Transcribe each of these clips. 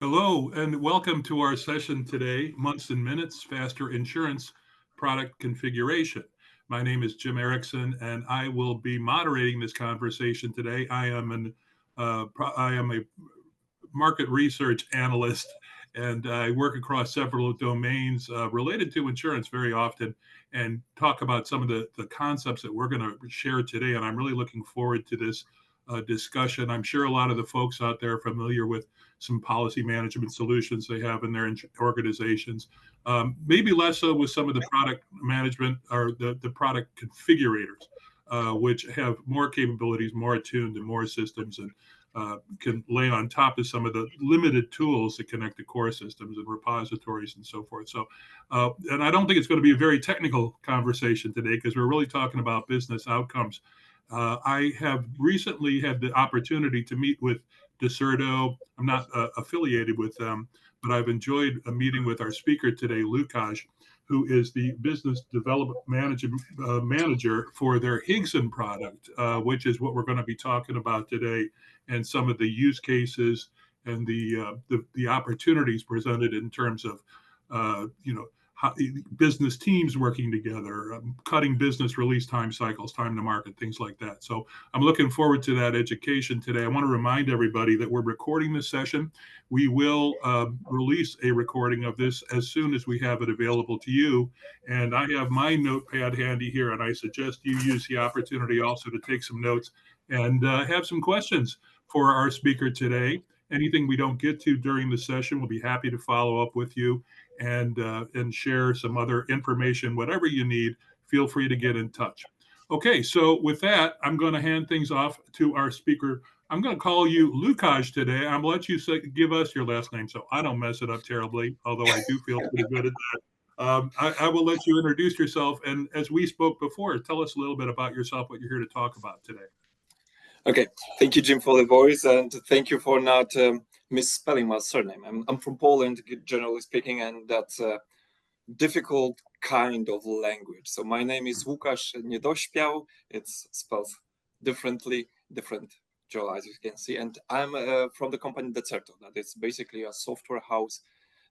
Hello, and welcome to our session today, Months and Minutes, Faster Insurance Product Configuration. My name is Jim Erickson, and I will be moderating this conversation today. I am a market research analyst, and I work across several domains related to insurance very often and talk about some of the concepts that we're going to share today. And I'm really looking forward to this discussion. I'm sure a lot of the folks out there are familiar with some policy management solutions they have in their organizations. Maybe less so with some of the product management or the product configurators, which have more capabilities, more attuned, and more systems, and can lay on top of some of the limited tools that connect to core systems and repositories and so forth. And I don't think it's going to be a very technical conversation today because we're really talking about business outcomes. I have recently had the opportunity to meet with Decerto. I'm not affiliated with them, but I've enjoyed a meeting with our speaker today, Lukasz, who is the business development manager for their Higson product, which is what we're going to be talking about today, and some of the use cases and the opportunities presented in terms of how, business teams working together, cutting business release time cycles, time to market, things like that. So I'm looking forward to that education today. I want to remind everybody that we're recording this session. We will release a recording of this as soon as we have it available to you. And I have my notepad handy here, and I suggest you use the opportunity also to take some notes and have some questions for our speaker today. Anything we don't get to during the session, we'll be happy to follow up with you and share some other information. Whatever you need, feel free to get in touch. Okay, so with that, I'm going to hand things off to our speaker. I'm going to call you Lukasz today. I'm going to let you give us your last name so I don't mess it up terribly, although I do feel pretty good at that. I will let you introduce yourself. And as we spoke before, tell us a little bit about yourself, what you're here to talk about today. Okay, thank you, Jim, for the voice, and thank you for not misspelling my surname. I'm from Poland, generally speaking, and that's a difficult kind of language. So my name is Łukasz Niedośpiał. It's spelled differently, different Joe, as you can see, and I'm from the company Decerto. That is basically a software house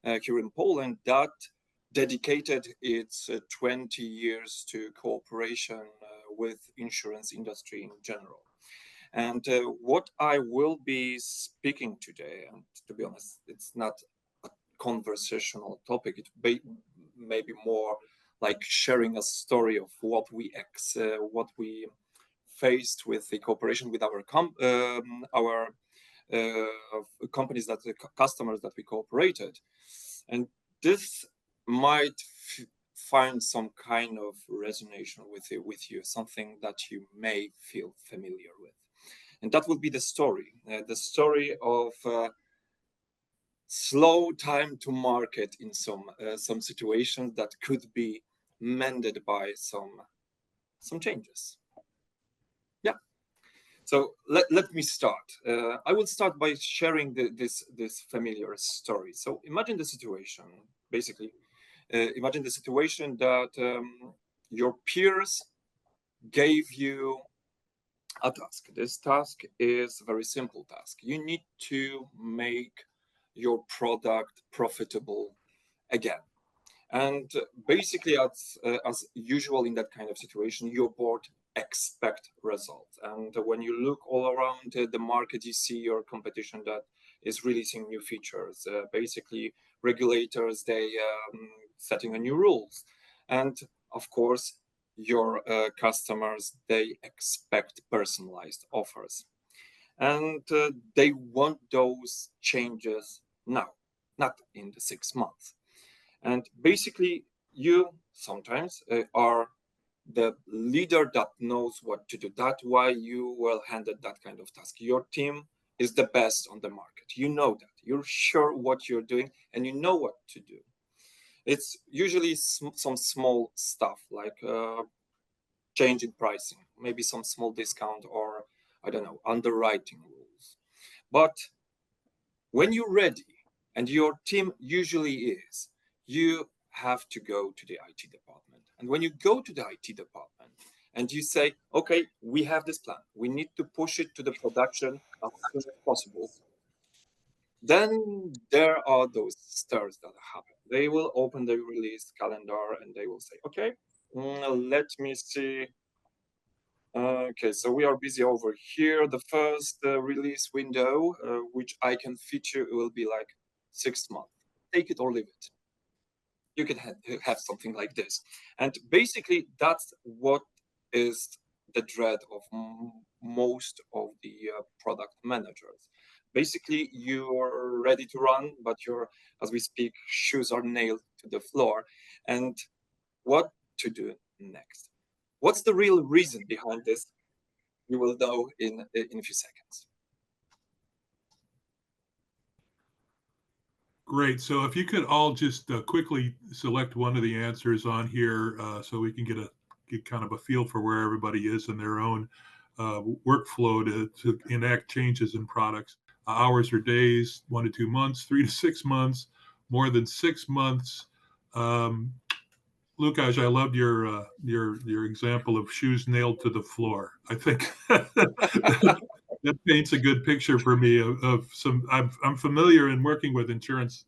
here in Poland that dedicated its 20 years to cooperation with insurance industry in general. And what I will be speaking today, and to be honest, it's not a conversational topic. It may be more like sharing a story of what we faced with the cooperation with our companies, that the customers that we cooperated, and this might find some kind of resonance with you, something that you may feel familiar with. And that would be the story of slow time to market in some situations that could be mended by some changes. Yeah. So let me start. I will start by sharing this familiar story. So imagine the situation. Basically, imagine the situation that your peers gave you a task. This task is a very simple task. You need to make your product profitable again. And basically, as usual in that kind of situation, your board expect results. And when you look all around the market, you see your competition that is releasing new features. Basically, regulators, they setting a new rules. And of course, your customers, they expect personalized offers, and they want those changes now, not in the 6 months. And basically, you sometimes are the leader that knows what to do. That's why you will handle that kind of task. Your team is the best on the market. You know that. You're sure what you're doing, and you know what to do. It's usually some small stuff like change in pricing, maybe some small discount, or I don't know, underwriting rules. But when you're ready, and your team usually is, you have to go to the IT department. And when you go to the IT department and you say, okay, we have this plan, we need to push it to the production as soon as possible. Then there are those stars that happen. They will open the release calendar and they will say, okay, let me see. Okay, so we are busy over here. The first release window, which I can feature, will be like 6 months. Take it or leave it. You can have something like this. And basically, that's what is the dread of most of the product managers. Basically, you're ready to run, but your, as we speak, shoes are nailed to the floor. And what to do next? What's the real reason behind this? You will know in a few seconds. Great. So if you could all just quickly select one of the answers on here, so we can get kind of a feel for where everybody is in their own workflow to enact changes in products. Hours or days, 1 to 2 months, 3 to 6 months, more than 6 months. Lukasz, I loved your example of shoes nailed to the floor. I think that paints a good picture for me of some. I'm familiar in working with insurance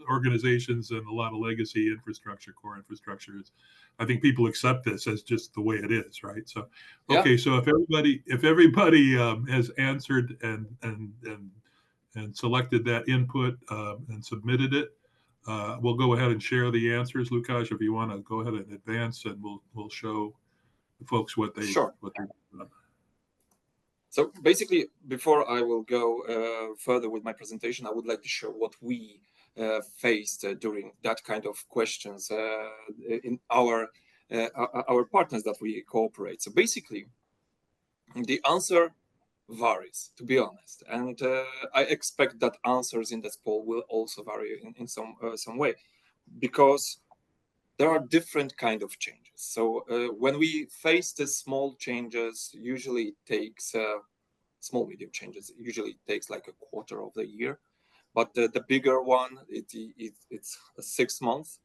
organizations and a lot of legacy infrastructure, core infrastructures. I think people accept this as just the way it is, right? So, Yeah. okay, so if everybody has answered and selected that input and submitted it, we'll go ahead and share the answers. Lukasz, if you want to go ahead and advance, and we'll show the folks what they're doing. So basically, before I will go further with my presentation, I would like to show what we faced during that kind of questions in our partners that we cooperate. So basically, the answer varies, to be honest, and I expect that answers in this poll will also vary in some way, because there are different kind of changes. So when we face the small changes, usually it takes small medium changes, usually it takes like a quarter of the year, but the bigger one, it's 6 months,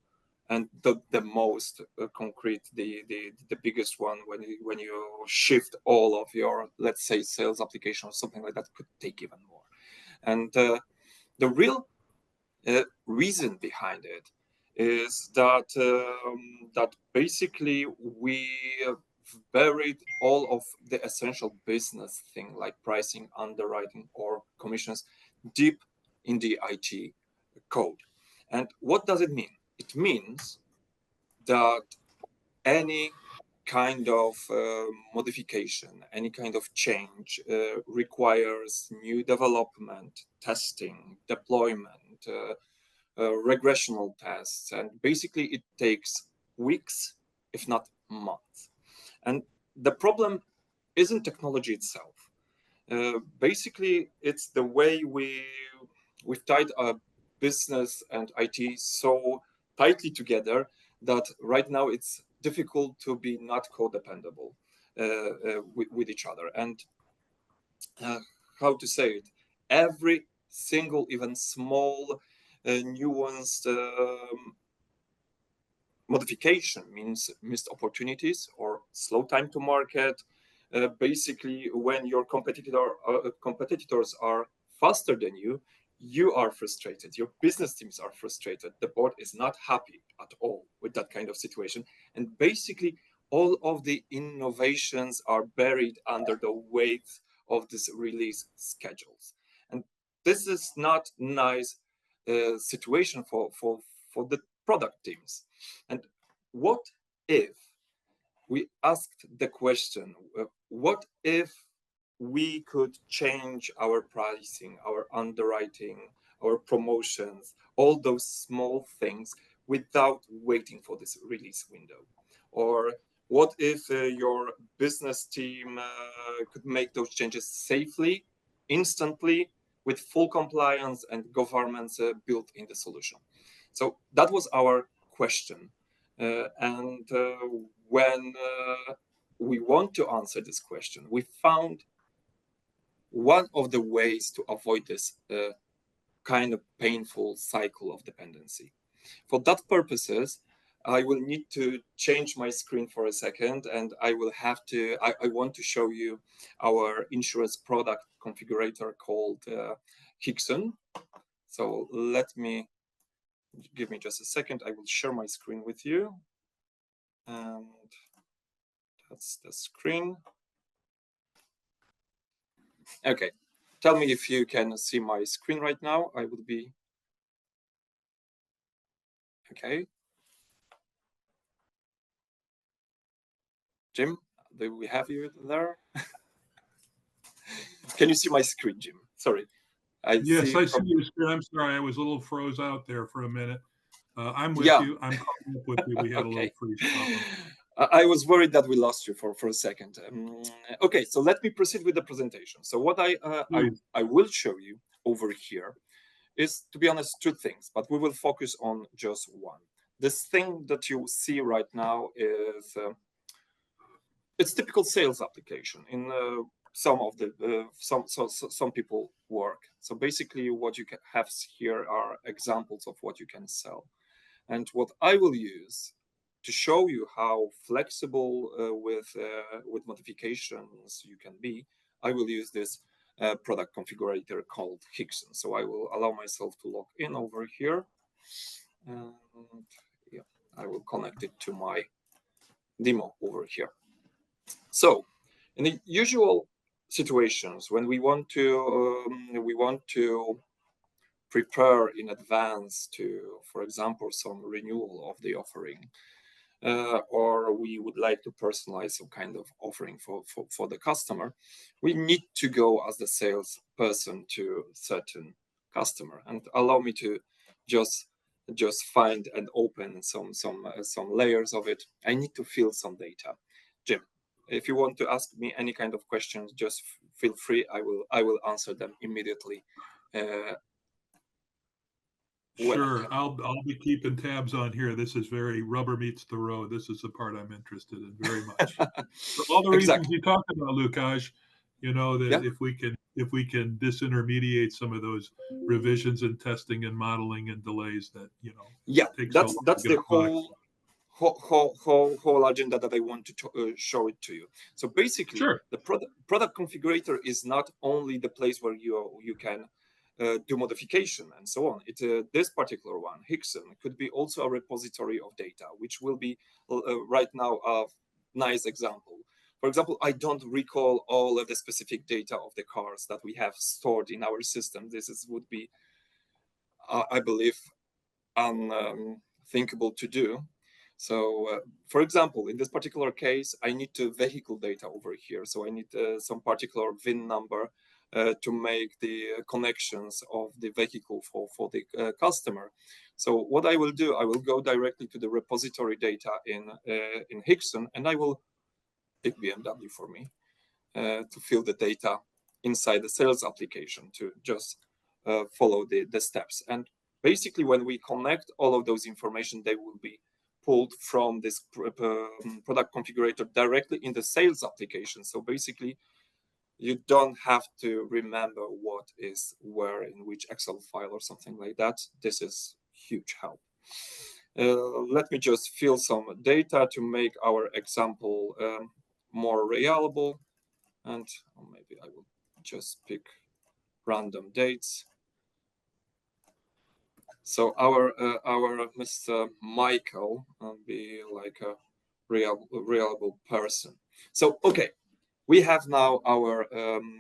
and the most concrete, the biggest one, when you shift all of your, let's say, sales application or something like that, could take even more. And the real reason behind it is that basically we buried all of the essential business thing like pricing, underwriting, or commissions deep in the IT code. And what does it mean? It means that any kind of modification, any kind of change requires new development, testing, deployment, regressional tests, and basically it takes weeks, if not months. And the problem isn't technology itself. Basically, it's the way we've tied our business and IT so tightly together that right now it's difficult to be not codependable with each other. And how to say it? Every single, even small, nuanced modification means missed opportunities or slow time to market. Basically, when your competitors are faster than you, you are frustrated. Your business teams are frustrated. The board is not happy at all with that kind of situation. And basically, all of the innovations are buried under the weight of these release schedules. And this is not nice situation for the product teams. And what if we asked the question, what if we could change our pricing, our underwriting, our promotions, all those small things without waiting for this release window? Or what if your business team could make those changes safely, instantly, with full compliance and governance built in the solution? So that was our question. And when we want to answer this question, we found one of the ways to avoid this kind of painful cycle of dependency. For that purposes, I will need to change my screen for a second, and I want to show you our insurance product configurator called Hickson. So give me just a second. I will share my screen with you. And that's the screen. Okay, tell me if you can see my screen right now. I would be okay. Jim, do we have you there? Can you see my screen, Jim? Sorry. Yes, I see your screen. I'm sorry, I was a little froze out there for a minute. I'm with Yeah. you. I'm caught up with you. We had a little freeze problem. I was worried that we lost you for a second. Okay, so let me proceed with the presentation. So what I will show you over here is, to be honest, two things, but we will focus on just one. This thing that you see right now is it's typical sales application in some of the some people work. So basically, what you can have here are examples of what you can sell, and what I will use to show you how flexible with modifications you can be. I will use this product configurator called Hickson. So I will allow myself to log in over here, and yeah, I will connect it to my demo over here. So, in the usual situations when we want to prepare in advance to, for example, some renewal of the offering, or we would like to personalize some kind of offering for the customer, we need to go as the salesperson to certain customer. And allow me to just find and open some layers of it. I need to fill some data. Jim, if you want to ask me any kind of questions, just feel free. I will answer them immediately. Sure, I'll be keeping tabs on here. This is very rubber meets the road. This is the part I'm interested in very much. For all the reasons you talked about, Lukasz, you know that if we can disintermediate some of those revisions and testing and modeling and delays that that's the whole agenda that I want to show it to you. So basically, the product configurator is not only the place where you can do modification and so on. This particular one, Hickson, could be also a repository of data, which will be right now a nice example. For example, I don't recall all of the specific data of the cars that we have stored in our system. Would be, I believe, unthinkable to do. So, for example, in this particular case, I need vehicle data over here. So I need some particular VIN number to make the connections of the vehicle for the customer. So what I will do, I will go directly to the repository data in Hickson, and I will pick BMW for me to fill the data inside the sales application to just follow the steps. And basically, when we connect all of those information, they will be pulled from this product configurator directly in the sales application. So basically, you don't have to remember what is where in which Excel file or something like that. This is huge help. Let me just fill some data to make our example more reliable. And maybe I will just pick random dates. So our Mr. Michael will be like a reliable person. So, okay, we have now our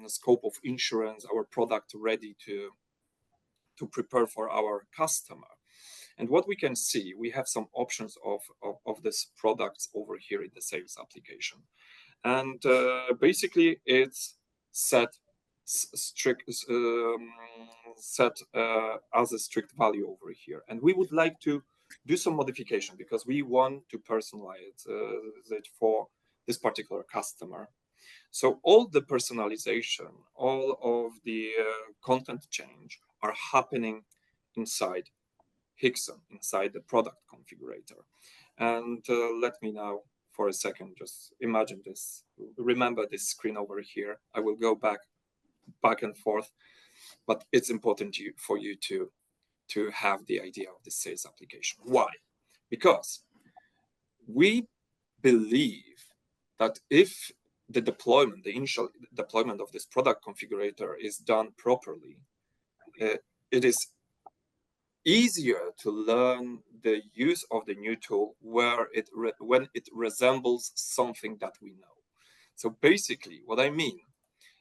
scope of insurance, our product ready to prepare for our customer. And what we can see, we have some options of this products over here in the sales application. And basically it's set as a strict value over here. And we would like to do some modification because we want to personalize it for this particular customer. So all the personalization, all of the content change are happening inside Hickson, inside the product configurator. And let me now, for a second, just imagine this. Remember this screen over here. I will go back and forth, but it's important for you to have the idea of the sales application. Why? Because we believe that if the initial deployment of this product configurator is done properly, it is easier to learn the use of the new tool when it resembles something that we know. So basically, what I mean,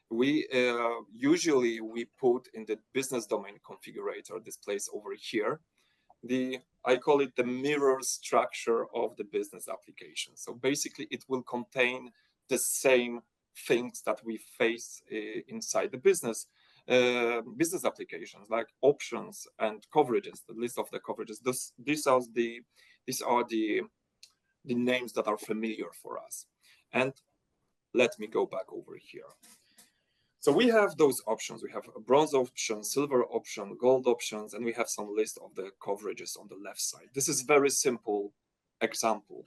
we usually we put in the business domain configurator, this place over here, I call it the mirror structure of the business application. So basically, it will contain the same things that we face inside the business applications, like options and coverages, the list of the coverages. These are the names that are familiar for us. And let me go back over here. So we have those options. We have a bronze option, silver option, gold options, and we have some list of the coverages on the left side. This is very simple example.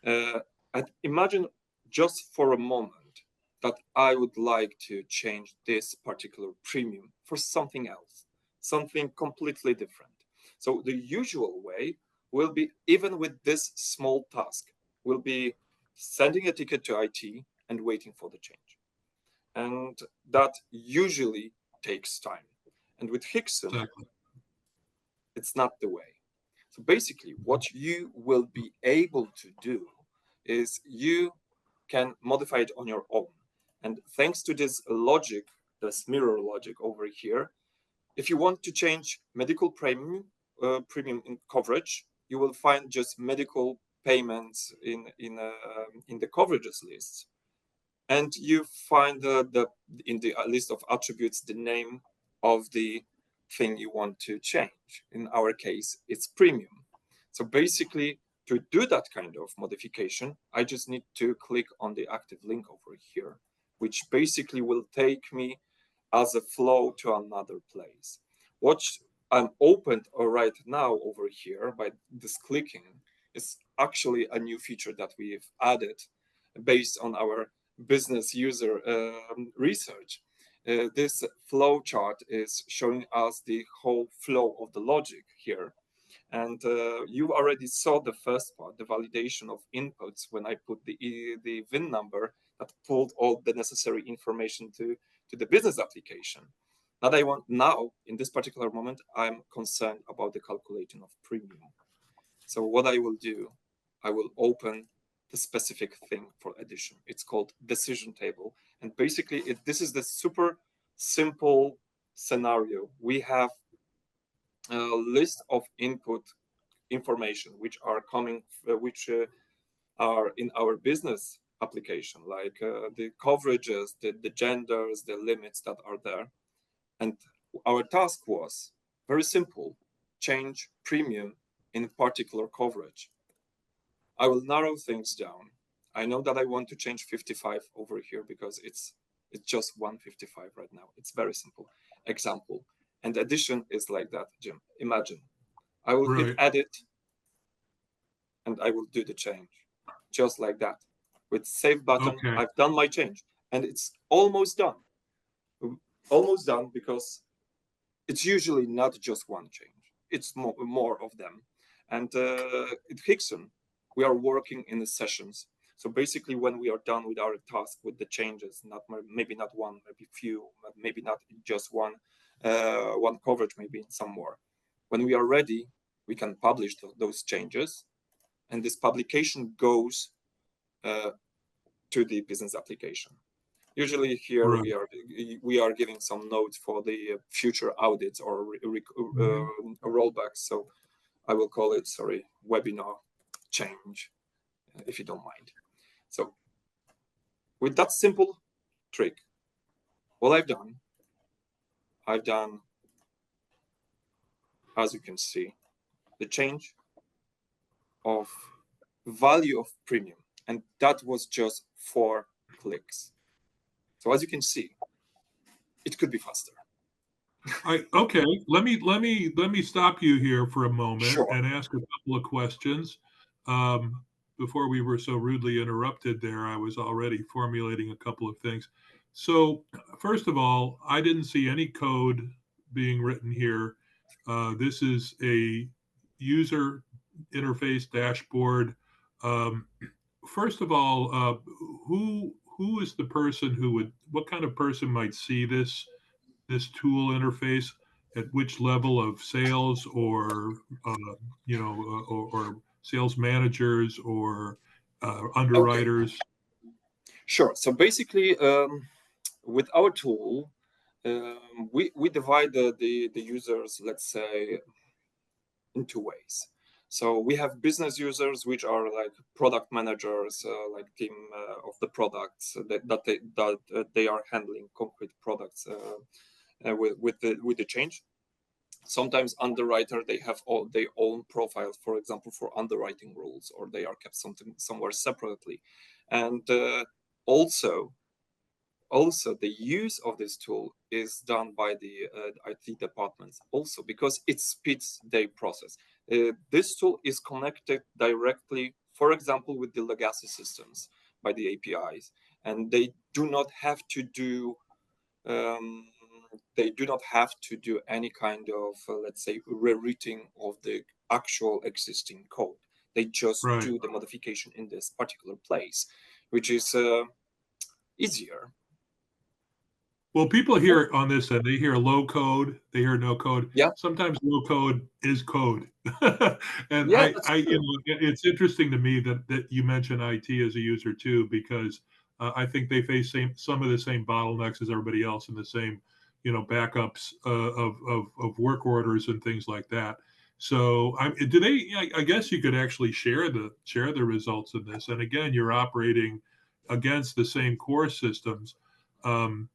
And imagine just for a moment that I would like to change this particular premium for something else, something completely different. So the usual way will be, even with this small task, will be sending a ticket to IT and waiting for the change. And that usually takes time. And with Hickson, Exactly. it's not the way. So basically, what you will be able to do is you can modify it on your own. And thanks to this logic, this mirror logic over here, if you want to change medical premium in coverage, you will find just medical payments in the coverages list, and you find in the list of attributes the name of the thing you want to change. In our case, it's premium. So basically, to do that kind of modification, I just need to click on the active link over here, which basically will take me as a flow to another place. What I'm opened right now over here by this clicking is actually a new feature that we've added based on our business user research. This flow chart is showing us the whole flow of the logic here. And you already saw the first part, the validation of inputs, when I put the VIN number that pulled all the necessary information to the business application. Now, in this particular moment, I'm concerned about the calculation of premium. So what I will do, I will open the specific thing for addition. It's called decision table. And basically, this is the super simple scenario. We have a list of input information which are are in our business application, like the coverages, the genders, the limits that are there. And our task was very simple: change premium in particular coverage. I will narrow things down. I know that I want to change 55 over here because it's just 155 right now. It's very simple example. And addition is like that, Jim. Imagine I will hit Right. edit and I will do the change just like that. With save button, Okay. I've done my change and it's almost done. Almost done, because it's usually not just one change. It's more of them. And at Hickson, we are working in the sessions. So basically, when we are done with our task with the changes, maybe not one, maybe few, maybe not just one coverage, maybe some more. When we are ready, we can publish those changes, and this publication goes to the business application. Usually here Right. we are giving some notes for the future audits or rollbacks. So I will call it, sorry, webinar change, if you don't mind. So with that simple trick, what I've done, as you can see, the change of value of premium, and that was just 4 clicks. So as you can see, it could be faster. Okay. Let me stop you here for a moment Sure. and ask a couple of questions. Um, Before we were so rudely interrupted there, I was already formulating a couple of things. So, first of all, I didn't see any code being written here. This is a user interface dashboard. Um, First of all, who is the person who would, what kind of person might see this tool interface? at which level of sales or or sales managers or Okay, underwriters? sure. So basically, with our tool, we divide the users, let's say, in two ways. So we have business users, which are like product managers, like team of the products that they are handling concrete products with the change. Sometimes underwriter, they have all their own profiles, for example, for underwriting rules, or they are kept somewhere separately. And also also the use of this tool is done by the IT departments also, because it speeds their process. This tool is connected directly, for example, with the legacy systems by the APIs, and they do not have to do um, any kind of let's say rerouting of the actual existing code. They just Right. do the modification in this particular place, which is easier. Well, people Yeah, hear on this end, they hear low code, they hear no code. yeah, Sometimes low code is code. And yeah, that's true. it's interesting to me that you mention IT as a user too, because I think they face some of the same bottlenecks as everybody else, and the same, backups of work orders and things like that. So, do they? I guess you could actually share the results of this. And again, you're operating against the same core systems. Um,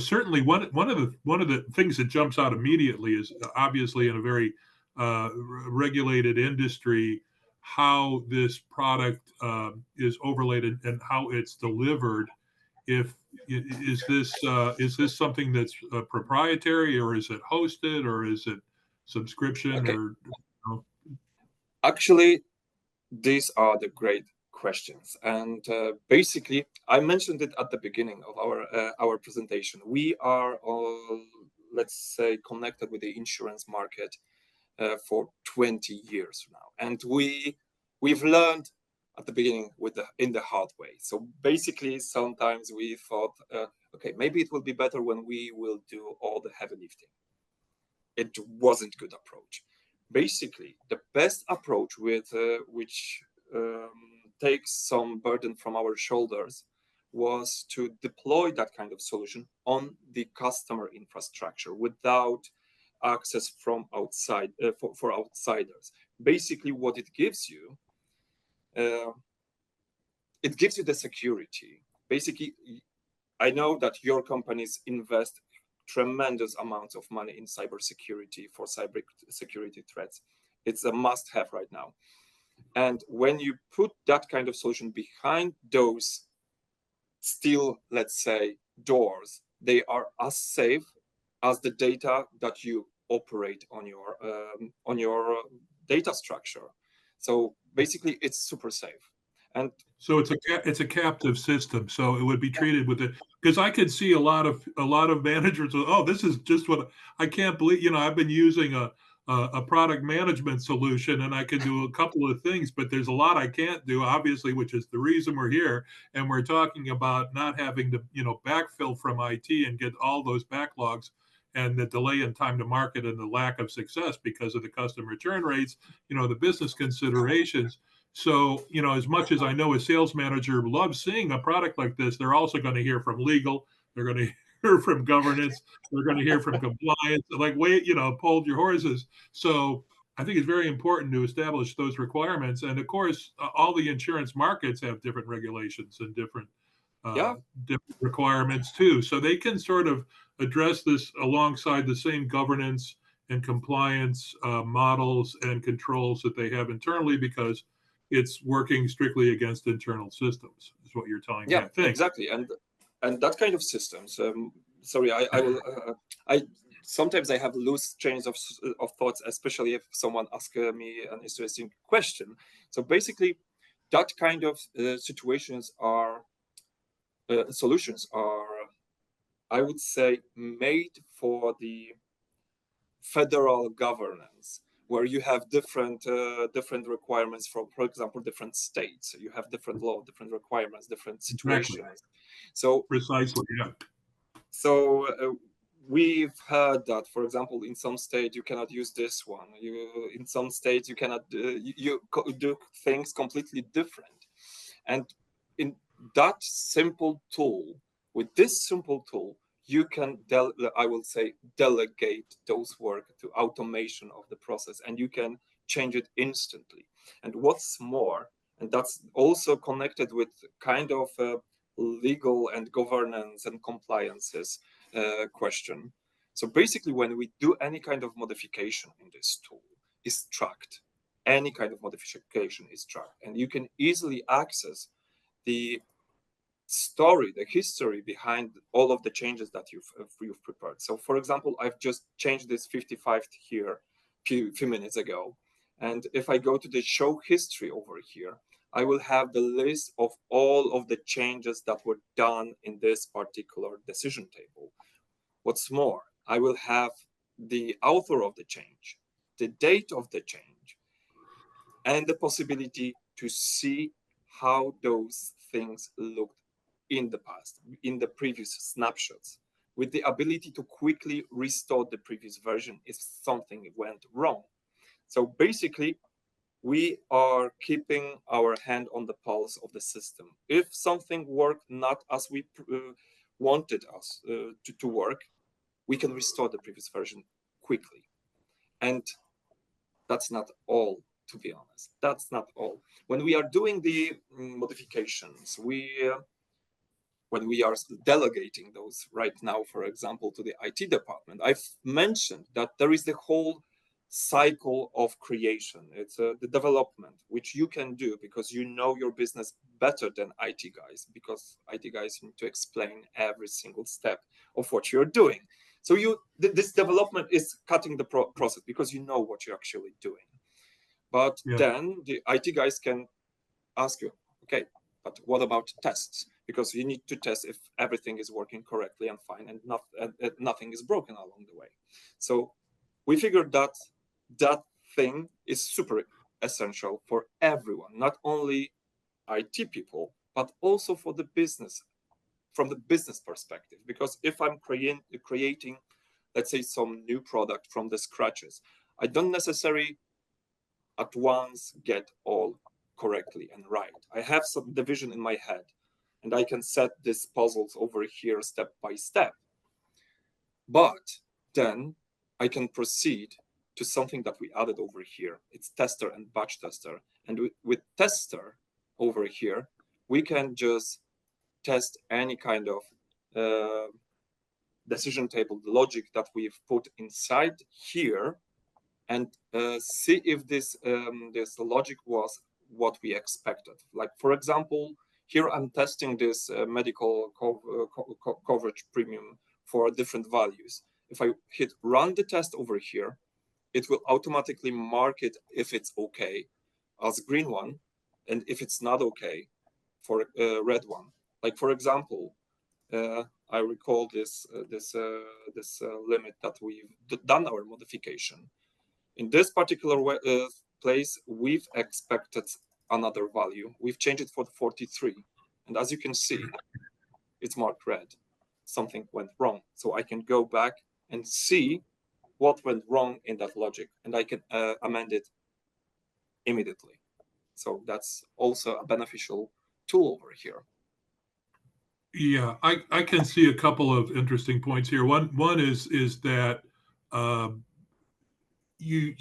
certainly one of the things that jumps out immediately is obviously in a very regulated industry how this product is overlaid and how it's delivered. If is this something that's proprietary, or is it hosted, or is it subscription, Okay, or actually, these are the great questions, and basically, I mentioned it at the beginning of our presentation. We are all, let's say, connected with the insurance market for 20 years now, and we've learned at the beginning in the hard way. So basically, sometimes we thought, okay, maybe it will be better when we will do all the heavy lifting. It wasn't good approach. Basically, the best approach with which takes some burden from our shoulders was to deploy that kind of solution on the customer infrastructure without access from outside for outsiders. Basically, what uh, it gives you the security. Basically, I know that your companies invest tremendous amounts of money in cybersecurity for cyber security threats. It's a must-have right now. And when you put that kind of solution behind those steel, let's say, doors, they are as safe as the data that you operate on your data structure. So basically, it's super safe. And So it's a captive system. So it would be treated with it, because I could see a lot of managers. Oh, this is just what I can't believe. I've been using a product management solution, and I can do a couple of things, but there's a lot I can't do, obviously, which is the reason we're here. And we're talking about not having to backfill from IT and get all those backlogs, and the delay in time to market and the lack of success because of the customer return rates, the business considerations. So, as much as I know a sales manager loves seeing a product like this, they're also going to hear from legal, they're going to hear from governance, they're going to hear from compliance. Like, wait, hold your horses. So, I think it's very important to establish those requirements. And of course, all the insurance markets have different regulations and uh, yeah, different requirements too. So they can sort of address this alongside the same governance and compliance models and controls that they have internally, because it's working strictly against internal systems, is what you're telling me, yeah, I think. exactly. And that kind of systems. Sorry, I will. I sometimes I have loose chains of thoughts, especially if someone asks me an interesting question. So basically, that kind of solutions are, I would say, made for the federal governance, where you have different requirements for example, different states. You have different law, different requirements, different Exactly. situations. So Precisely. Yeah. so we've heard that, for example, in some state you cannot use this one. In some states you cannot do things completely different. And in that simple tool, with this simple tool, you can, I will say, delegate those work to automation of the process, and you can change it instantly. And what's more, and that's also connected with kind of legal and governance and compliances question. So basically, when we do any kind of modification in this tool, is tracked. Any kind of modification is tracked, and you can easily access the story, the history behind all of the changes that you've prepared. So, for example, I've just changed this 55 here few minutes ago, and if I go to the show history over here, I will have the list of all of the changes that were done in this particular decision table. What's more, I will have the author of the change, the date of the change, and the possibility to see how those things looked in the past, in the previous snapshots, with the ability to quickly restore the previous version if something went wrong. So basically, we are keeping our hand on the pulse of the system. If something worked not as we wanted us to work, we can restore the previous version quickly. And that's not all, to be honest. That's not all. When we are doing the modifications, when we are delegating those right now, for example, to the IT department, I've mentioned that there is the whole cycle of creation. It's the development, which you can do because you know your business better than IT guys, because IT guys need to explain every single step of what you're doing. So this development is cutting the process because you know what you're actually doing. But then the IT guys can ask you, okay, but what about tests? Because you need to test if everything is working correctly and fine and nothing is broken along the way. So we figured that that thing is super essential for everyone, not only IT people, but also for the business, from the business perspective. Because if I'm creating, let's say, some new product from the scratches, I don't necessarily at once get all correctly and right. I have some division in my head, and I can set these puzzles over here step by step. But then I can proceed to something that we added over here. It's tester and batch tester. And with tester over here, we can just test any kind of decision table logic that we've put inside here, and see if this logic was what we expected. Like, for example, here I'm testing this medical coverage premium for different values. If I hit run the test over here, it will automatically mark it if it's okay as green one, and if it's not okay for red one. Like, for example, I recall this limit that we've done our modification. In this particular place, we've expected another value. We've changed it for 43. And as you can see, it's marked red. Something went wrong. So I can go back and see what went wrong in that logic, and I can amend it immediately. So that's also a beneficial tool over here. Yeah, I can see a couple of interesting points here. One is that you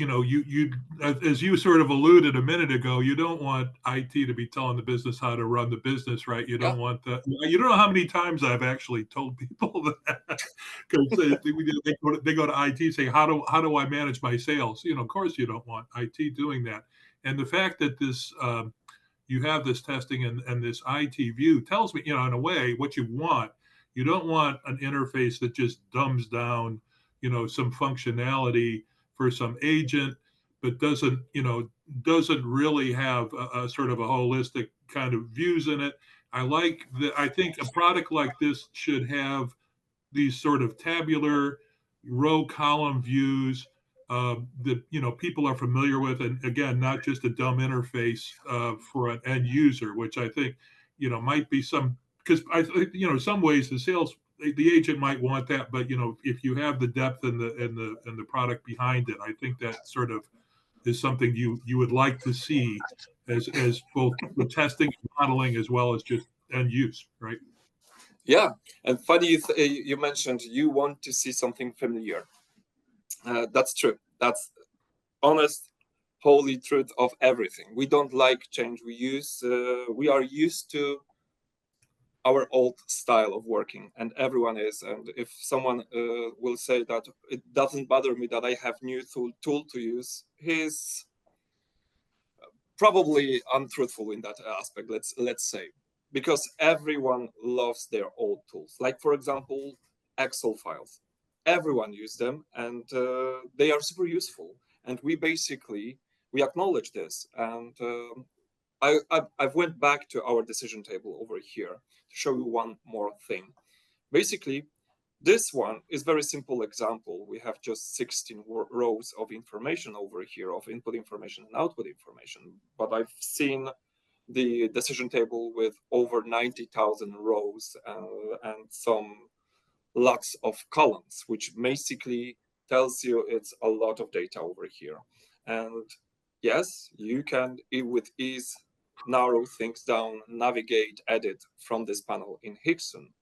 as you sort of alluded a minute ago, you don't want IT to be telling the business how to run the business, right? You don't want that. You don't know how many times I've actually told people that, because they go to IT saying, how do I manage my sales? Of course you don't want IT doing that. And the fact that this you have this testing and this IT view tells me, in a way, what you want. You don't want an interface that just dumbs down, some functionality for some agent, but doesn't really have a sort of a holistic kind of views in it. I think a product like this should have these sort of tabular row column views that people are familiar with, and again, not just a dumb interface for an end user, which I think might be some, because I think in some ways the sales the agent might want that, but if you have the depth and the product behind it, I think that sort of is something you would like to see as both the testing and modeling as well as just end use, right? Yeah, and funny you mentioned you want to see something familiar. That's true. That's honest, holy truth of everything. We don't like change. We are used to our old style of working, and everyone is. And if someone will say that it doesn't bother me that I have new tool to use, he's probably untruthful in that aspect. Let's say, because everyone loves their old tools. Like for example, Excel files. Everyone uses them, and they are super useful. And we acknowledge this. And I've went back to our decision table over here to show you one more thing. Basically, this one is very simple example. We have just 16 rows of information over here, of input information and output information. But I've seen the decision table with over 90,000 rows and some lots of columns, which basically tells you it's a lot of data over here. And yes, you can with ease narrow things down, navigate, edit from this panel in Hickson.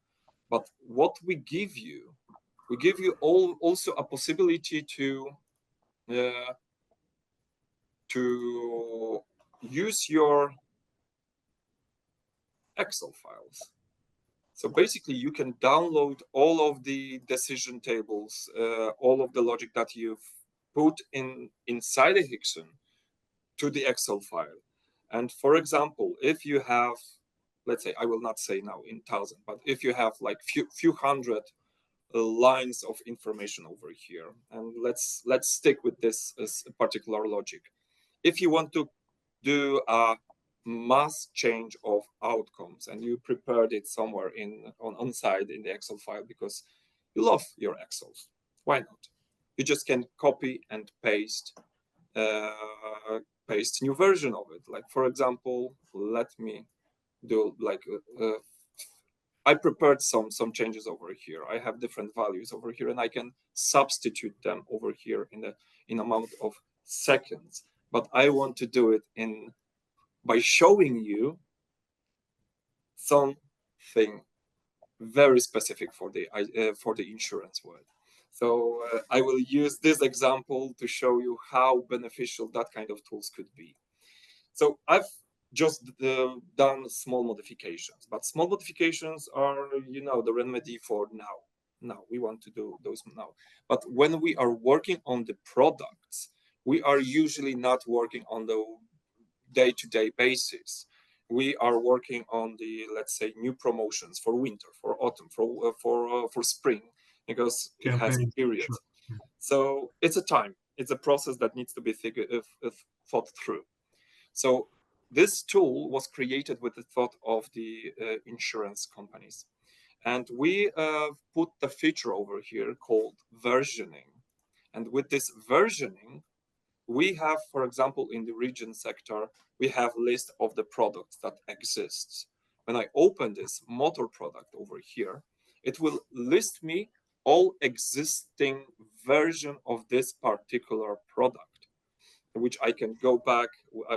But what we give you also a possibility to use your Excel files. So basically, you can download all of the decision tables, all of the logic that you've put inside a Hickson to the Excel file. And for example, if you have, let's say, I will not say now in thousand, but if you have like few hundred lines of information over here, and let's stick with this as a particular logic. If you want to do a mass change of outcomes and you prepared it somewhere on side in the Excel file because you love your Excels, why not? You just can copy and paste new version of it. Like for example, let me do like I prepared some changes over here. I have different values over here, and I can substitute them over here in amount of seconds. But I want to do it by showing you something very specific for the insurance world. So I will use this example to show you how beneficial that kind of tools could be. So I've just done small modifications, but small modifications are, the remedy for now. Now we want to do those now. But when we are working on the products, we are usually not working on the day-to-day basis. We are working on the, let's say, new promotions for winter, for autumn, for spring, because it has a period. Sure. So it's a process that needs to be thought through. So this tool was created with the thought of the insurance companies. And we put the feature over here called versioning. And with this versioning, we have, for example, in the region sector, we have a list of the products that exists. When I open this motor product over here, it will list me all existing version of this particular product, which I can go back,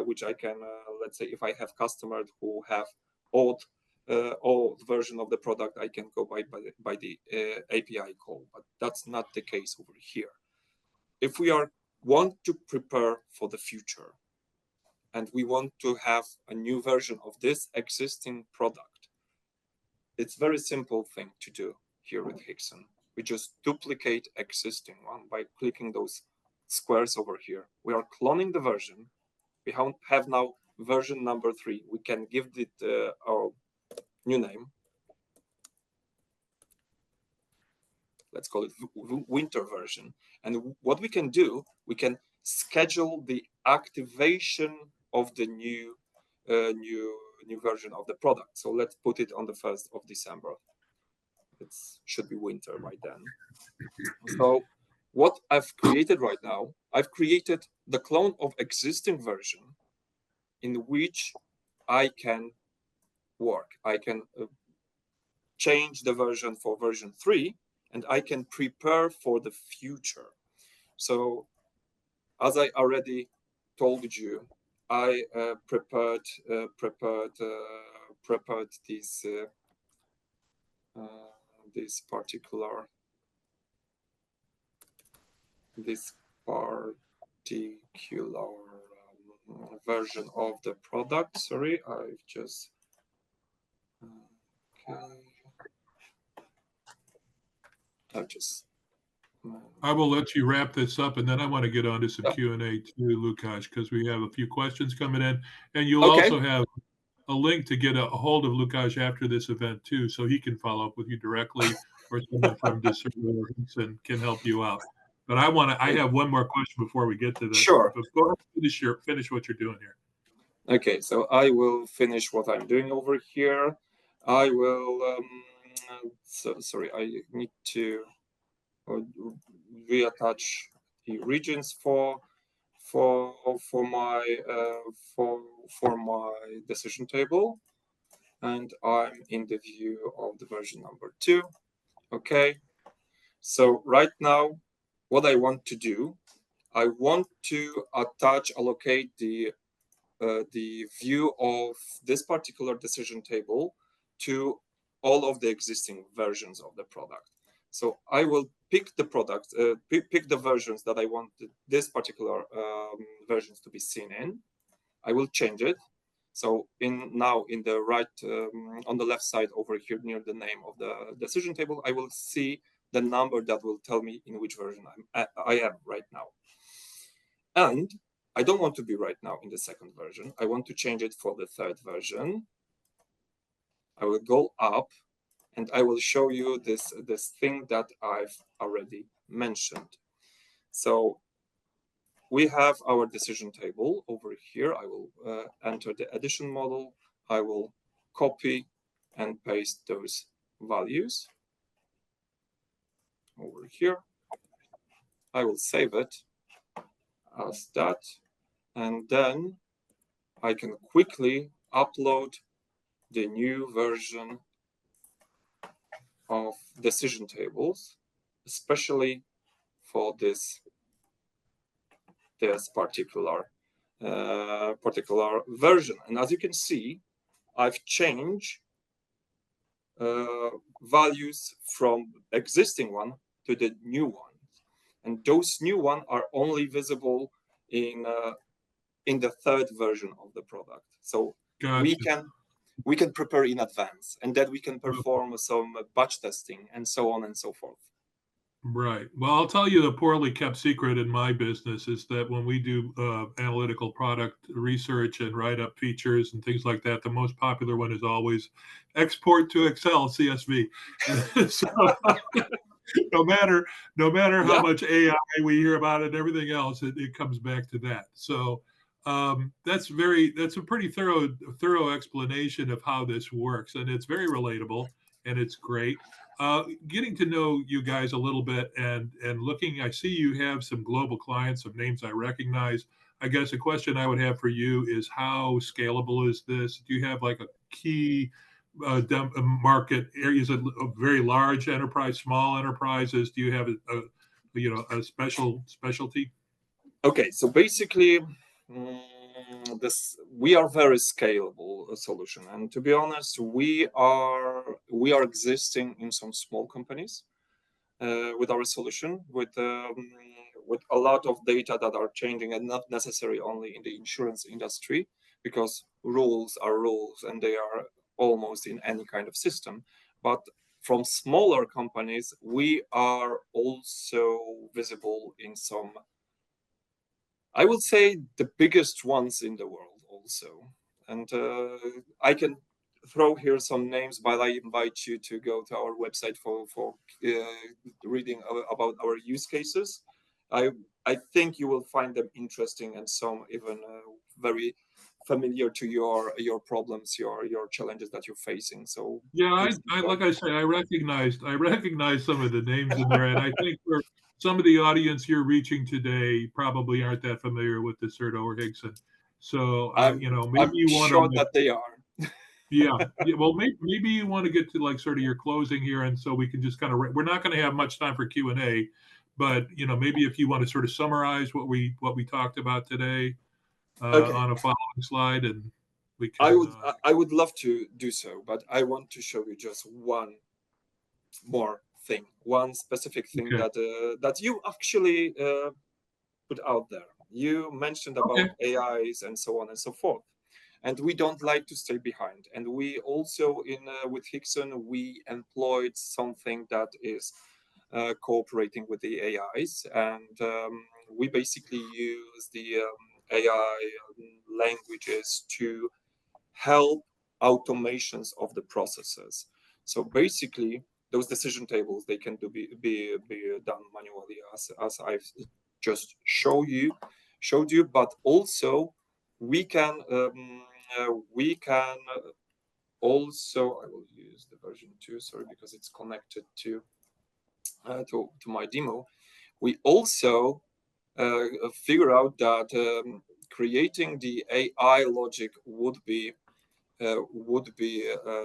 which I can, let's say, if I have customers who have old version of the product, I can go by the API call, but that's not the case over here. If we want to prepare for the future, and we want to have a new version of this existing product, it's a very simple thing to do here with Hickson. We just duplicate existing one by clicking those squares over here. We are cloning the version. We have now version number 3. We can give it our new name. Let's call it winter version. And what we can do, we can schedule the activation of the new version of the product. So let's put it on the 1st of December. It should be winter by then. So what I've created right now, I've created the clone of existing version in which I can work. I can change the version for version 3, and I can prepare for the future. So as I already told you, I prepared this particular version of the product. Sorry, I've just I will let you wrap this up, and then I want to get on to some Q&A too, Lukasz, because we have a few questions coming in, and you'll also have a link to get a hold of Lukasz after this event too, so he can follow up with you directly, or someone from Discern can help you out. But I have one more question before we get to this. Sure. But go ahead and finish what you're doing here. Okay, so I will finish what I'm doing over here. I will, sorry, I need to reattach the regions for my decision table, and I'm in the view of the version number 2. Okay, so right now, what I want to do, I want to allocate the view of this particular decision table to all of the existing versions of the product. So I will pick the product, pick the versions that I want this particular versions to be seen in. I will change it. So now in the right, on the left side over here near the name of the decision table, I will see the number that will tell me in which version I am right now. And I don't want to be right now in the second version. I want to change it for the third version. I will go up and I will show you this thing that I've already mentioned. So we have our decision table over here. I will enter the addition model. I will copy and paste those values over here. I will save it as that. And then I can quickly upload the new version of decision tables, especially for this particular version. And as you can see, I've changed values from existing one to the new ones, and those new ones are only visible in the third version of the product. So Gotcha. we can prepare in advance, and then we can perform some batch testing and so on and so forth. Right. Well, I'll tell you the poorly kept secret in my business is that when we do analytical product research and write up features and things like that, the most popular one is always export to Excel CSV. So no matter how much AI we hear about it and everything else, it comes back to that. So that's a pretty thorough explanation of how this works, and it's very relatable and it's great. Getting to know you guys a little bit and looking, I see you have some global clients, some names I recognize. I guess a question I would have for you is how scalable is this? Do you have like a key market areas of very large enterprise, small enterprises? Do you have a specialty? Okay, so basically, we are very scalable solution, and to be honest, we are existing in some small companies with our solution, with a lot of data that are changing, and not necessarily only in the insurance industry, because rules are rules and they are almost in any kind of system. But from smaller companies, we are also visible in some, I would say, the biggest ones in the world also. And I can throw here some names, but I invite you to go to our website for reading about our use cases. I think you will find them interesting, and some even very familiar to your problems, your challenges that you're facing. So yeah, I like I say, I recognized some of the names in there, and I think for some of the audience you're reaching today probably aren't that familiar with Discern or Higson. So I'm maybe you want sure to. that they are. Yeah. Yeah. Well, maybe you want to get to like sort of your closing here, and so we can just kind of we're not going to have much time for Q&A, but maybe if you want to sort of summarize what we talked about today Okay, on a following slide, and we I can. would I would love to do so, but I want to show you just one more thing, one specific thing Okay. that you actually put out there. You mentioned about Okay. AIs and so on and so forth, and we don't like to stay behind. And we also in with Hickson we employed something that is cooperating with the AIs, and we basically use the AI languages to help automations of the processes. So basically, those decision tables they can be done manually as I've just showed you, but also we can also I will use the version 2, sorry, because it's connected to my demo. We also figure out that creating the AI logic would be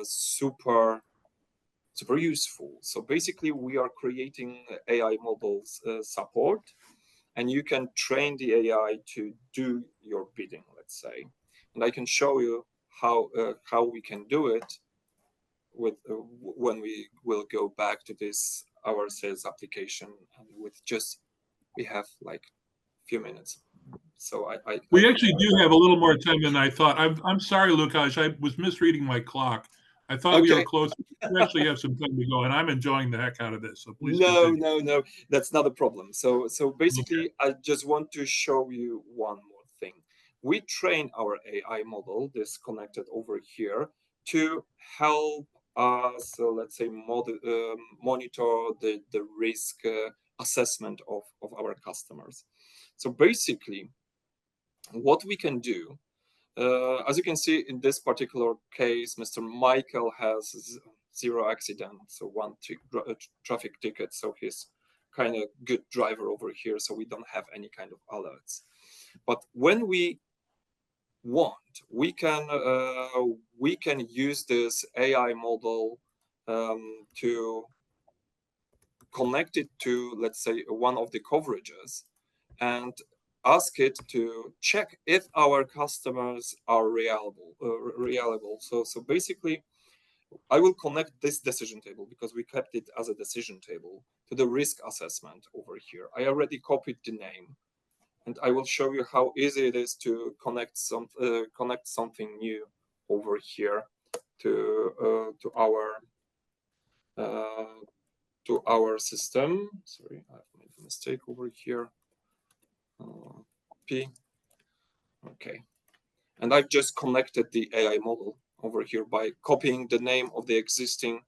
super useful. So basically, we are creating AI models support, and you can train the AI to do your bidding, let's say. And I can show you how we can do it with when we will go back to this our sales application, and with just we have like few minutes. So I We can actually do have a little more time than I thought. I'm sorry, Lukasz. I was misreading my clock. I thought we were okay. close. We actually have some time to go, and I'm enjoying the heck out of this. So please No, continue. no, no, that's not a problem. So Okay. basically, I just want to show you one more thing. We train our AI model, this connected over here, to help us, let's say, monitor the risk assessment of our customers. So basically, what we can do, as you can see in this particular case, Mr. Michael has zero accidents, so one traffic ticket, so he's kind of good driver over here, so we don't have any kind of alerts. But when we want, we can use this AI model to connect it to, let's say, one of the coverages, and ask it to check if our customers are reliable. So basically, I will connect this decision table, because we kept it as a decision table, to the risk assessment over here. I already copied the name, and I will show you how easy it is to connect something new over here to our system. Sorry, I've made a mistake over here. P. Okay. And I've just connected the AI model over here by copying the name of the existing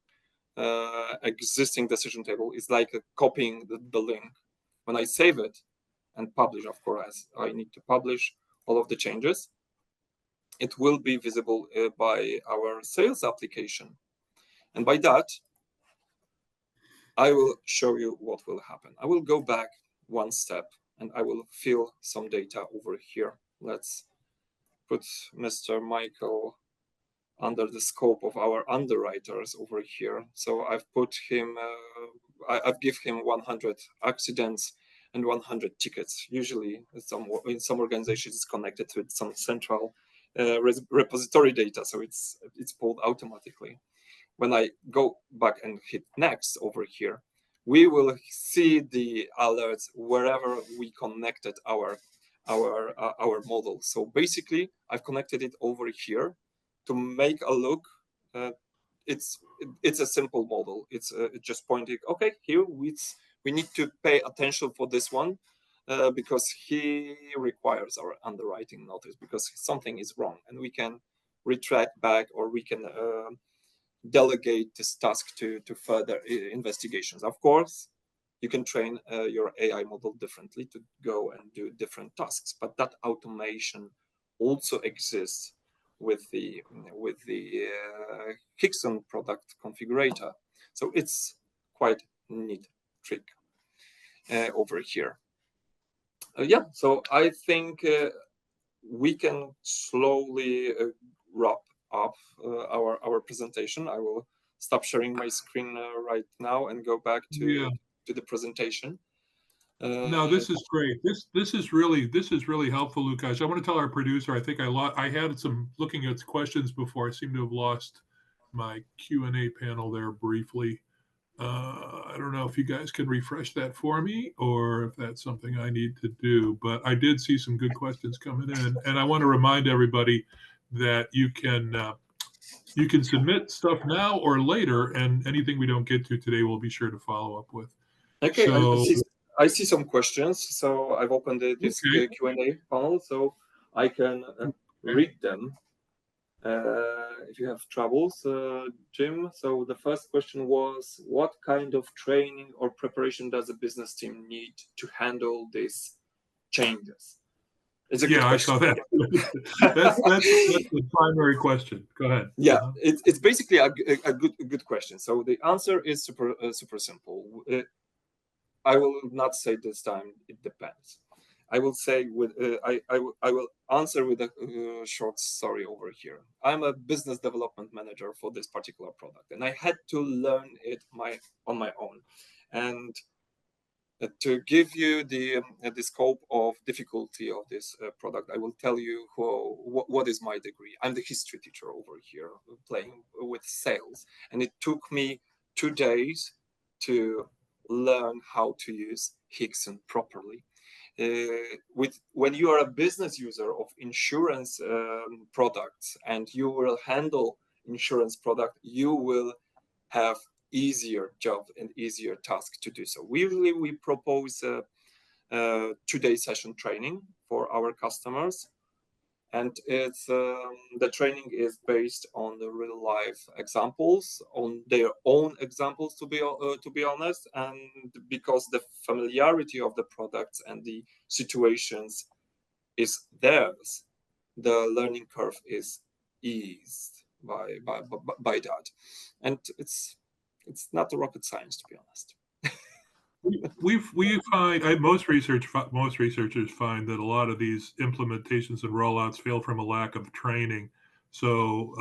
decision table. It's like copying the link. When I save it and publish, of course, I need to publish all of the changes. It will be visible by our sales application. And by that, I will show you what will happen. I will go back one step, and I will fill some data over here. Let's put Mr. Michael under the scope of our underwriters over here. So I've put him, I've give him 100 accidents and 100 tickets. Usually in some organizations it's connected to some central repository data, so it's pulled automatically. When I go back and hit next over here, we will see the alerts wherever we connected our model. So basically, I've connected it over here to make a look. It's a simple model. It's just pointing. Okay, here we need to pay attention for this one because he requires our underwriting notice because something is wrong, and we can retract back, or we can delegate this task to further investigations. Of course, you can train your AI model differently to go and do different tasks, but that automation also exists with the Hickson product configurator. So it's quite neat trick over here. Yeah, so I think we can slowly wrap up our presentation. I will stop sharing my screen right now and go back to the presentation. No, this is great. This is really helpful, Lukasz. I want to tell our producer. I think I had some looking at questions before. I seem to have lost my Q&A panel there briefly. I don't know if you guys can refresh that for me or if that's something I need to do, but I did see some good questions coming in. And I want to remind everybody that you can submit stuff now or later, and anything we don't get to today, we'll be sure to follow up with. Okay, So, I see some questions. So I've opened this Q&A panel, so I can read them. If you have troubles, Jim. So the first question was, what kind of training or preparation does a business team need to handle these changes? It's a good question. I saw that. that's the primary question. Go ahead. Yeah, it's basically a good question. So the answer is super simple. I will not say this time. It depends. I will say I will answer with a short story over here. I'm a business development manager for this particular product, and I had to learn it on my own. And to give you the scope of difficulty of this product, I will tell you what is my degree. I'm the history teacher over here, playing with sales, and it took me 2 days to learn how to use Hickson properly. When you are a business user of insurance products and you will handle insurance product, you will have easier job and easier task to do so. Usually we propose a 2-day session training for our customers, and it's the training is based on the real life examples, on their own examples, to be honest, and because the familiarity of the products and the situations is theirs, the learning curve is eased by that, and it's not a rocket science, to be honest. We find most researchers find that a lot of these implementations and rollouts fail from a lack of training. So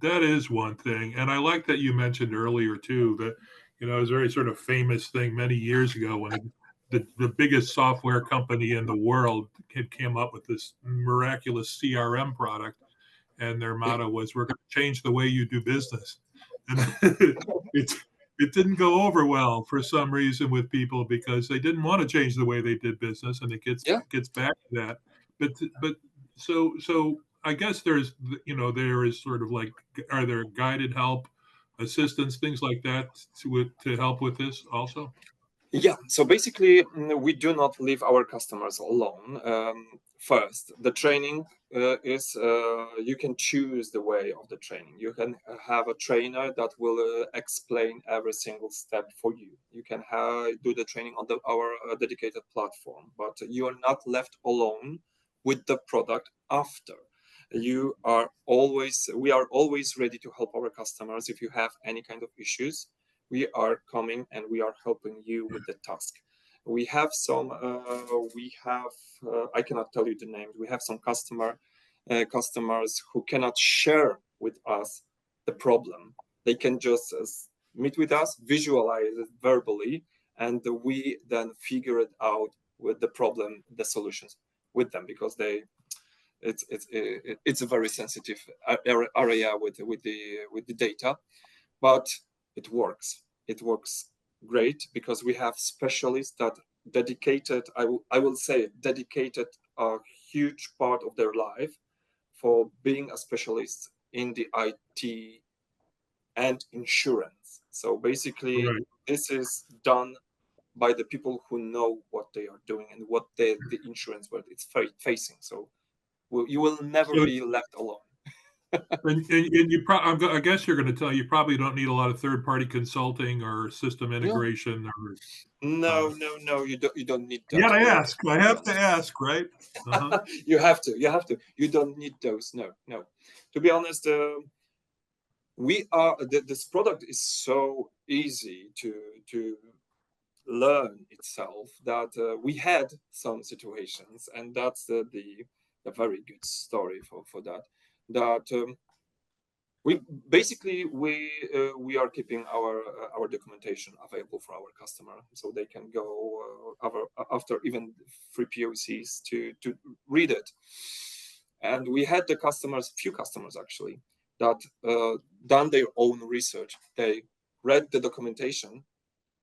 that is one thing. And I like that you mentioned earlier too that it was a very sort of famous thing many years ago when the biggest software company in the world had came up with this miraculous CRM product, and their motto was, "We're going to change the way you do business." And it didn't go over well for some reason with people because they didn't want to change the way they did business, and it gets back to that. But so I guess there is sort of like, are there guided help, assistance, things like that to help with this also? Yeah, so basically we do not leave our customers alone. First, the training is you can choose the way of the training. You can have a trainer that will explain every single step for you. You can do the training on our dedicated platform, but you are not left alone with the product after. We are always ready to help our customers if you have any kind of issues. We are coming and we are helping you with the task. We have some, I cannot tell you the names. We have some customers who cannot share with us the problem. They can just meet with us, visualize it verbally, and we then figure it out with the problem, the solutions with them, because it's a very sensitive area with the data, but it works. It works great because we have specialists that dedicated a huge part of their life for being a specialist in the IT and insurance. So basically, This is done by the people who know what they are doing and what the insurance world is facing. So you will never be left alone. And I guess you're going to tell you probably don't need a lot of third-party consulting or system integration. Or no, you don't need that. You gotta ask. I have to ask, right? Uh-huh. You have to. You don't need those. No. To be honest, this product is so easy to learn itself that we had some situations, and that's the very good story for that. We are keeping our documentation available for our customer, so they can go after even free POCs to read it. And we had few customers actually, that done their own research. They read the documentation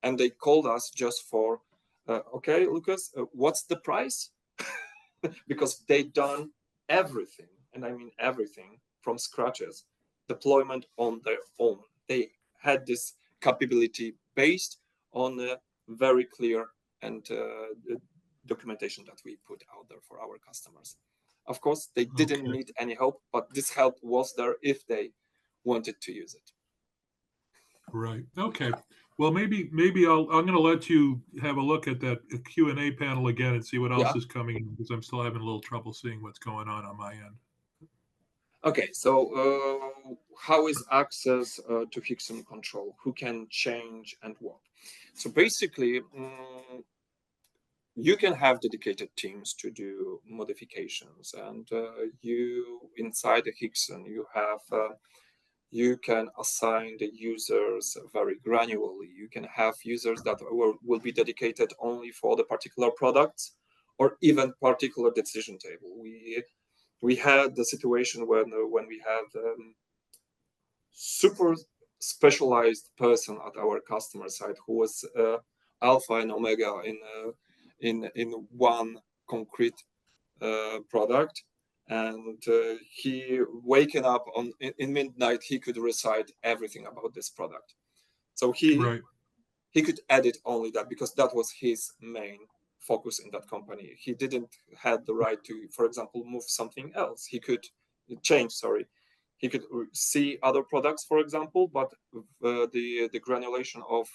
and they called us just for, okay, Lucas, what's the price? Because they done everything, and I mean everything from scratches, deployment on their own. They had this capability based on a very clear and documentation that we put out there for our customers. Of course, they didn't need any help, but this help was there if they wanted to use it. Right. Okay. Well, maybe I'm going to let you have a look at that Q&A panel again and see what else is coming in, because I'm still having a little trouble seeing what's going on my end. Okay, so how is access to Hickson control? Who can change and what? So basically, you can have dedicated teams to do modifications, and you inside the Hickson, you can assign the users very granularly. You can have users that will be dedicated only for the particular products, or even particular decision table. We had the situation when we had super specialized person at our customer side who was alpha and omega in one concrete product, and he waking up in midnight, he could recite everything about this product. So he could edit only that, because that was his main focus in that company. He didn't have the right to, for example, move something else. He could change, sorry. He could see other products, for example, but the granulation of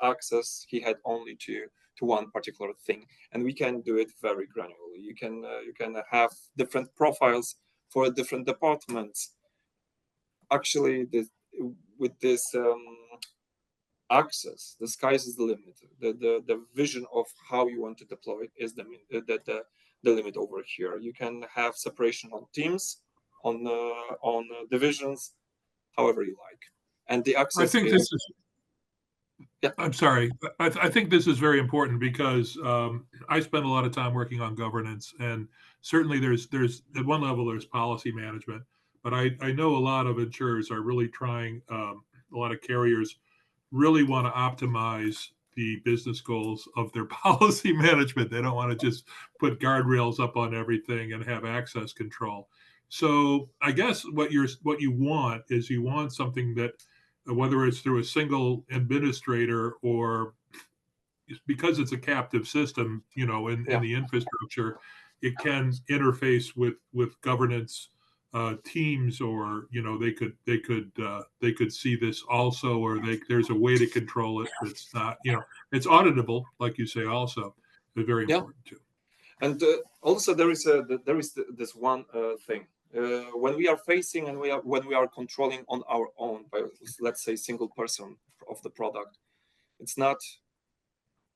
access, he had only to one particular thing. And we can do it very granularly. You can have different profiles for different departments. Actually, with this access, the sky is the limit. The vision of how you want to deploy it is the limit over here. You can have separation on teams, on divisions, however you like. And the access, I think this is. Yeah. I'm sorry. I think this is very important, because I spend a lot of time working on governance, and certainly there's at one level there's policy management, but I know a lot of insurers are really trying. A lot of carriers really want to optimize the business goals of their policy management. They don't want to just put guardrails up on everything and have access control. So I guess what you want is you want something that, whether it's through a single administrator or because it's a captive system, in the infrastructure, it can interface with governance teams, or they could see this also, or there's a way to control it that's not, it's auditable, like you say. Also, it's very important too. And also there is this one thing. When we are facing and when we are controlling on our own by, let's say, single person of the product, it's not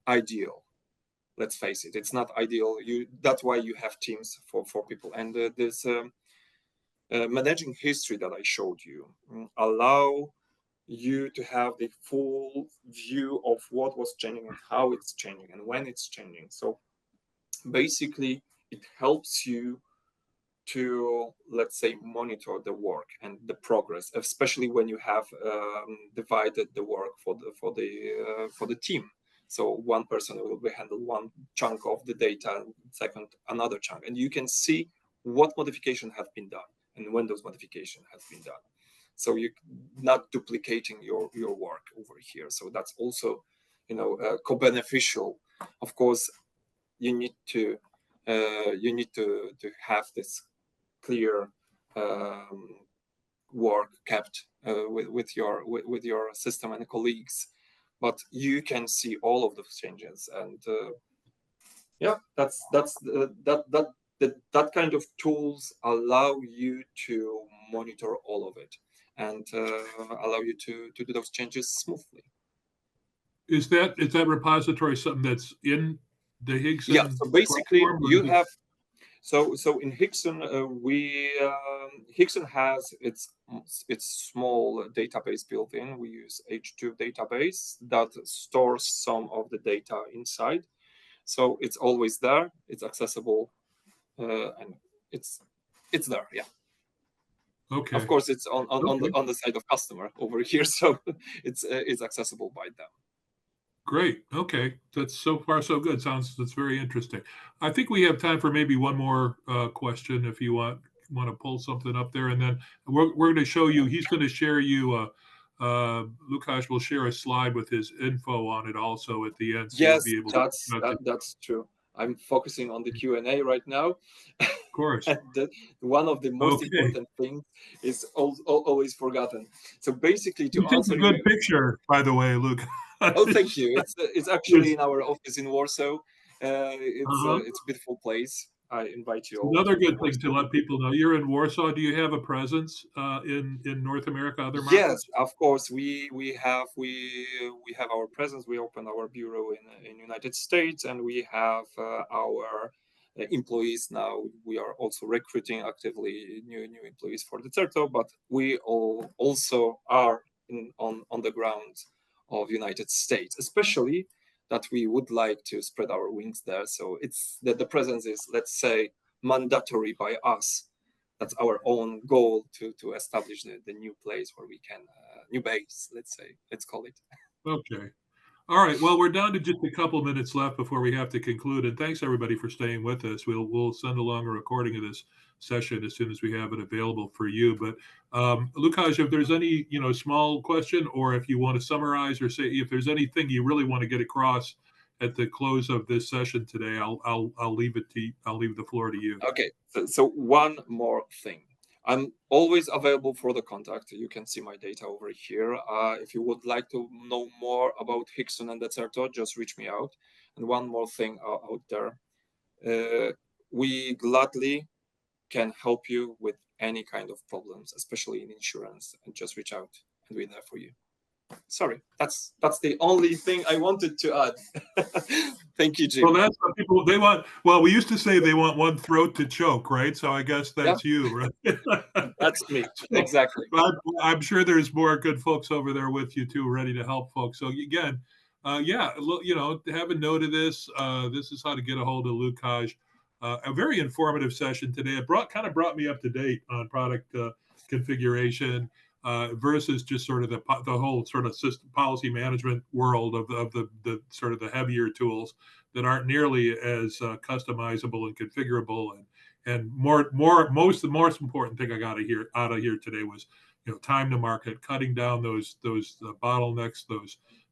ideal. Let's face it, it's not ideal. That's why you have teams for people. And this managing history that I showed you allow you to have the full view of what was changing and how it's changing and when it's changing. So basically, it helps you to, let's say, monitor the work and the progress, especially when you have divided the work for the team. So one person will handle one chunk of the data, and second another chunk, and you can see what modification has been done and when those modifications have been done. So you're not duplicating your work over here. So that's also, co-beneficial. Of course, you need to have this clear work kept with your system and colleagues, but you can see all of those changes. And that kind of tools allow you to monitor all of it and allow you to do those changes smoothly. Is that repository something that's in the Hickson? Yeah, so basically you have So in Hickson, Hickson has its small database built in. We use H2 database that stores some of the data inside. So it's always there. It's accessible, and it's there. Yeah. Okay. Of course, it's on Okay. the side of customer over here, so it's accessible by them. Great. Okay. That's so far so good. That's very interesting. I think we have time for maybe one more question if you want to pull something up there, and then we're going to show you. He's going to share you. Lukasz will share a slide with his info on it also at the end, so you'll Yes, be able that's true. I'm focusing on the Q&A right now. Of course. And one of the most important things is always forgotten. So basically, to answer a good picture, by the way, Luke. Oh, thank you. It's actually in our office in Warsaw. It's a beautiful place. I invite you all. Another good thing to let people know: you're in Warsaw. Do you have a presence in North America, other markets? Yes, of course. We have our presence. We open our bureau in United States, and we have our employees now. We are also recruiting actively new employees for the Certo, but we also are on the ground of United States, especially that we would like to spread our wings there. So it's that the presence is, let's say, mandatory by us. That's our own goal to establish the new place where we can new base. Let's call it. Okay. All right. Well, we're down to just a couple minutes left before we have to conclude. And thanks everybody for staying with us. We'll send along a recording of this session as soon as we have it available for you. But Lukasz, if there's any small question, or if you want to summarize, or say if there's anything you really want to get across at the close of this session today, I'll leave the floor to you. Okay. So one more thing. I'm always available for the contact. You can see my data over here. If you would like to know more about Hickson and Decerto, just reach me out. And one more thing out there, we gladly can help you with any kind of problems, especially in insurance. And just reach out, and we're there for you. Sorry, that's the only thing I wanted to add. Thank you, Jim. Well, that's what people they want. Well, we used to say they want one throat to choke, right? So I guess that's you, right? That's me, exactly. I'm sure there's more good folks over there with you too, ready to help folks. So again, have a note of this. This is how to get a hold of Lukasz. A very informative session today. It brought me up to date on product configuration. Versus just sort of the whole sort of system policy management world of the sort of the heavier tools that aren't nearly as customizable and configurable, and the most important thing I got out of here today was time to market, cutting down those bottlenecks,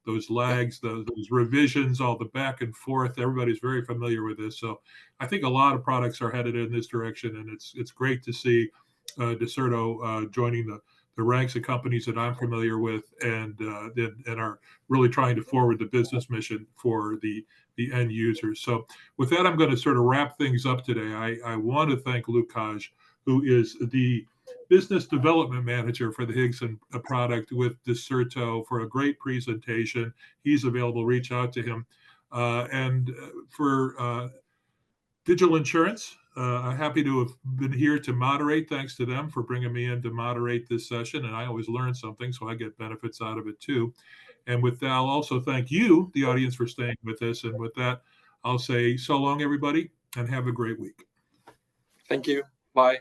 those lags, those revisions, all the back and forth. Everybody's very familiar with this, so I think a lot of products are headed in this direction, and it's great to see Decerto joining the ranks of companies that I'm familiar with, and are really trying to forward the business mission for the end users. So with that, I'm going to sort of wrap things up today. I want to thank Lukasz, who is the business development manager for the Hickson product with Decerto, for a great presentation. He's available. Reach out to him. And for Digital Insurance, I'm happy to have been here to moderate. Thanks to them for bringing me in to moderate this session. And I always learn something, so I get benefits out of it too. And with that, I'll also thank you, the audience, for staying with us. And with that, I'll say so long, everybody, and have a great week. Thank you. Bye.